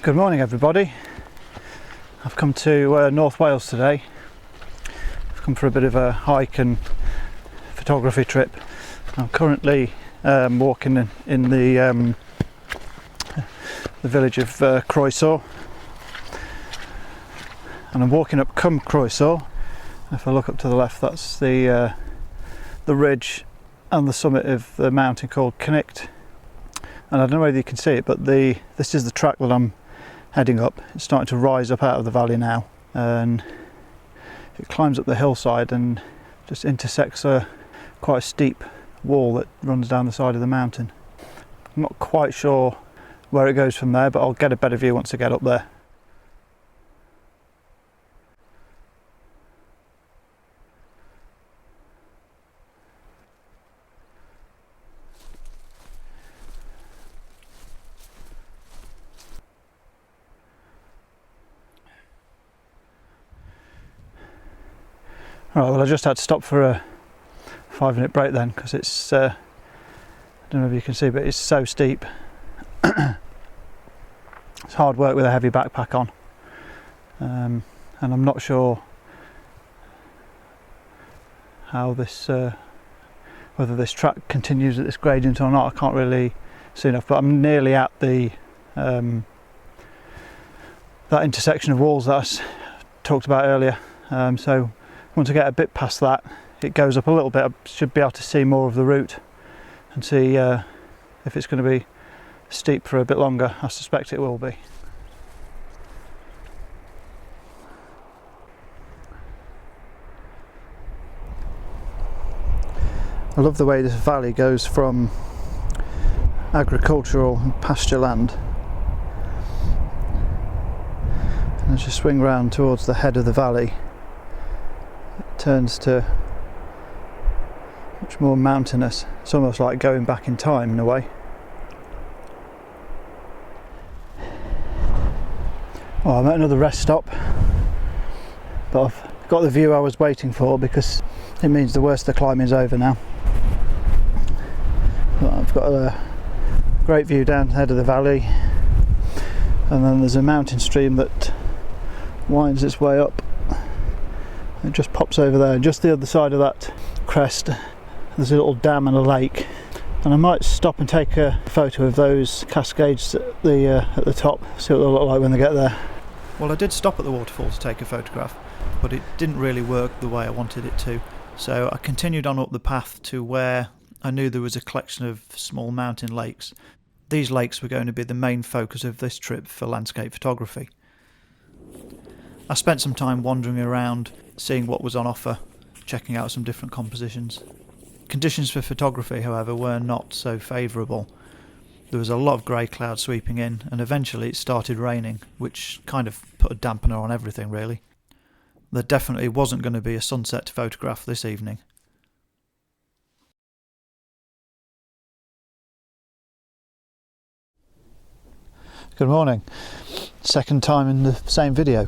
Good morning everybody. I've come to North Wales today. I've come for a bit of a hike and photography trip. I'm currently walking in the village of Kreuznach, and I'm walking up Kreuznach. If I look up to the left, that's the ridge and the summit of the mountain called Kodak. And I don't know whether you can see it, but this is the track that I'm heading up. It's starting to rise up out of the valley now, and it climbs up the hillside and just intersects quite a steep wall that runs down the side of the mountain. I'm not quite sure where it goes from there, but I'll get a better view once I get up there. Right, well I just had to stop for a 5-minute break then, because it's, I don't know if you can see, but it's so steep. It's hard work with a heavy backpack on, and I'm not sure how this, whether this track continues at this gradient or not. I can't really see enough, but I'm nearly at the that intersection of walls that I talked about earlier, so once I get a bit past that, it goes up a little bit. I should be able to see more of the route and see if it's going to be steep for a bit longer. I suspect it will be. I love the way this valley goes from agricultural and pasture land, and as you swing round towards the head of the valley, it turns to much more mountainous. It's almost like going back in time in a way. Well, I'm at another rest stop, but I've got the view I was waiting for, because it means the worst of the climbing is over now. But I've got a great view down the head of the valley, and then there's a mountain stream that winds its way up. It just pops over there, and just the other side of that crest there's a little dam and a lake, and I might stop and take a photo of those cascades at the top, see what they'll look like when they get there. Well, I did stop at the waterfall to take a photograph, but it didn't really work the way I wanted it to, so I continued on up the path to where I knew there was a collection of small mountain lakes. These lakes were going to be the main focus of this trip for landscape photography. I spent some time wandering around, seeing what was on offer, checking out some different compositions. Conditions for photography, however, were not so favourable. There was a lot of grey cloud sweeping in, and eventually it started raining, which kind of put a dampener on everything really. There definitely wasn't going to be a sunset to photograph this evening. Good morning. Second time in the same video.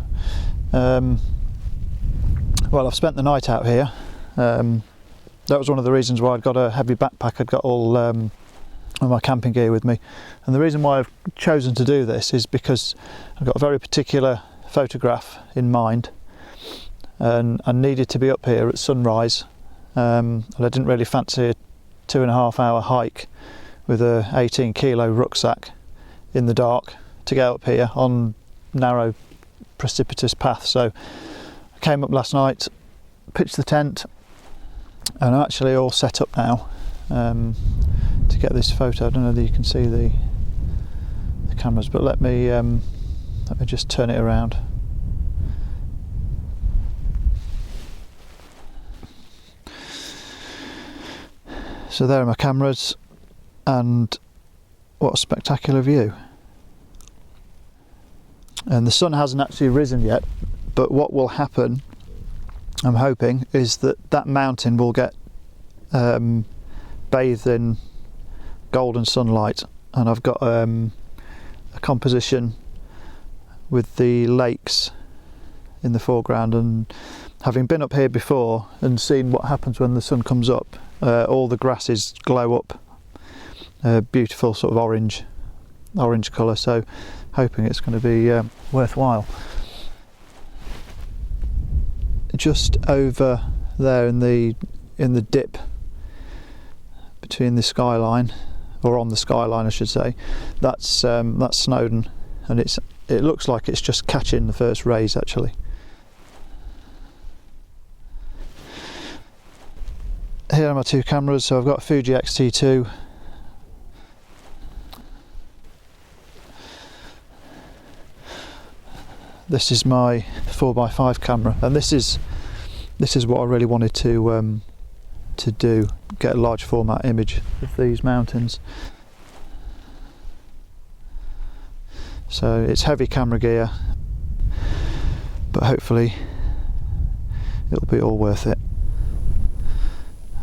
Well, I've spent the night out here. That was one of the reasons why I'd got a heavy backpack. I'd got all my camping gear with me, and the reason why I've chosen to do this is because I've got a very particular photograph in mind, and I needed to be up here at sunrise, and I didn't really fancy a 2.5 hour hike with a 18 kilo rucksack in the dark to get up here on narrow precipitous path. So I came up last night, pitched the tent, and I'm actually all set up now to get this photo. I don't know whether you can see the cameras, but let me just turn it around. So there are my cameras, and what a spectacular view. And the sun hasn't actually risen yet, but what will happen, I'm hoping, is that mountain will get bathed in golden sunlight, and I've got a composition with the lakes in the foreground, and having been up here before and seen what happens when the sun comes up, all the grasses glow up a beautiful sort of orange colour, so hoping it's going to be worthwhile. Just over there in the dip between the skyline, or on the skyline I should say, that's Snowdon, and it looks like it's just catching the first rays actually. Here are my two cameras. So I've got a Fuji X-T2, this is my 4x5 camera, and this is what I really wanted to do, get a large format image of these mountains. So it's heavy camera gear, but hopefully it'll be all worth it.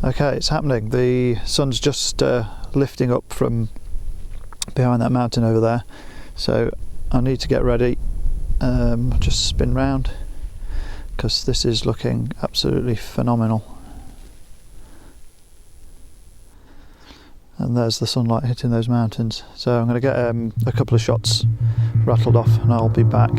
Okay, it's happening. The sun's just lifting up from behind that mountain over there, so I need to get ready. Just spin round because this is looking absolutely phenomenal. And there's the sunlight hitting those mountains. So I'm going to get a couple of shots rattled off and I'll be back.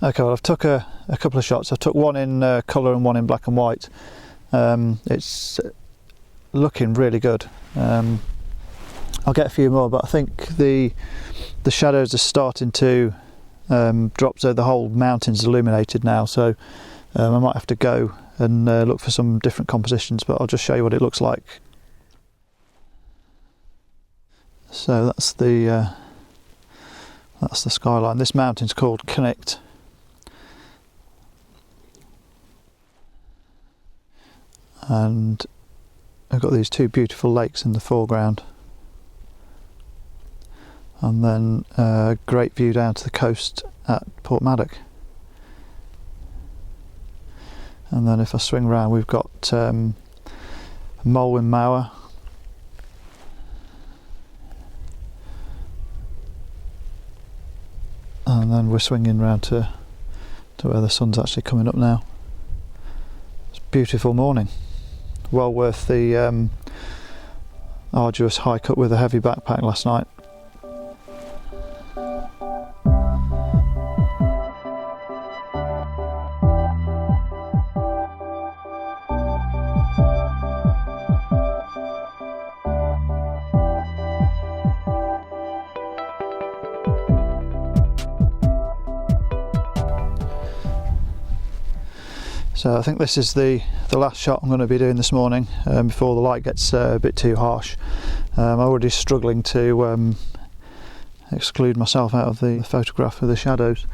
Okay, well I've took a couple of shots. I took one in colour and one in black and white. It's looking really good. I'll get a few more, but I think the shadows are starting to drop, so the whole mountain's illuminated now, so I might have to go and look for some different compositions, but I'll just show you what it looks like. So that's the skyline. This mountain's called Connect. And I've got these two beautiful lakes in the foreground, and then a great view down to the coast at Portmaddock. And then if I swing round, we've got Moelwynion, and then we're swinging round to where the sun's actually coming up now. It's a beautiful morning. Well worth the arduous hike up with a heavy backpack last night. So I think this is the last shot I'm going to be doing this morning before the light gets a bit too harsh. I'm already struggling to exclude myself out of the photograph with the shadows.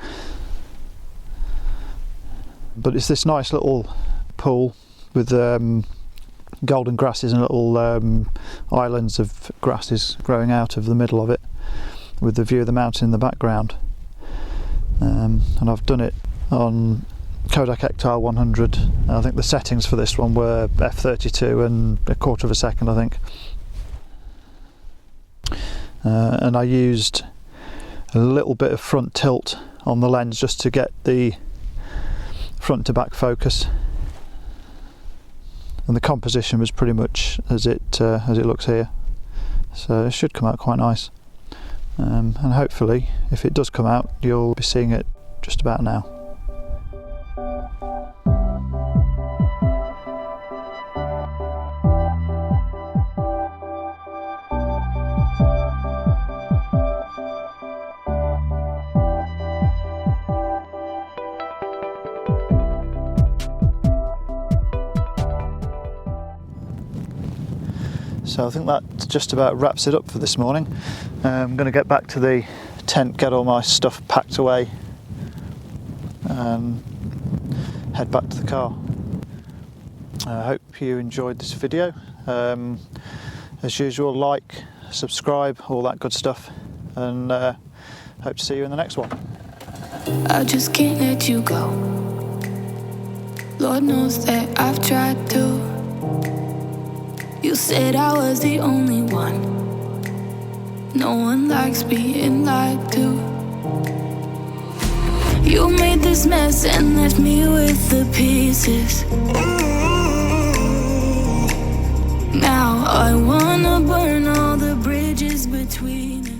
But it's this nice little pool with golden grasses and little islands of grasses growing out of the middle of it. with the view of the mountain in the background. And I've done it on Kodak Ektar 100. I think the settings for this one were f32 and 1/4 of a second, I think. And I used a little bit of front tilt on the lens just to get the front to back focus, and the composition was pretty much as it looks here, so it should come out quite nice. And hopefully, if it does come out, you'll be seeing it just about now. So I think that just about wraps it up for this morning. I'm going to get back to the tent, get all my stuff packed away and head back to the car. I hope you enjoyed this video. As usual, like, subscribe, all that good stuff, and hope to see you in the next one. I just can't let you go. Lord knows that I've tried to. You said I was the only one. No one likes being lied to. You made this mess and left me with the pieces. Now I wanna burn all the bridges between us.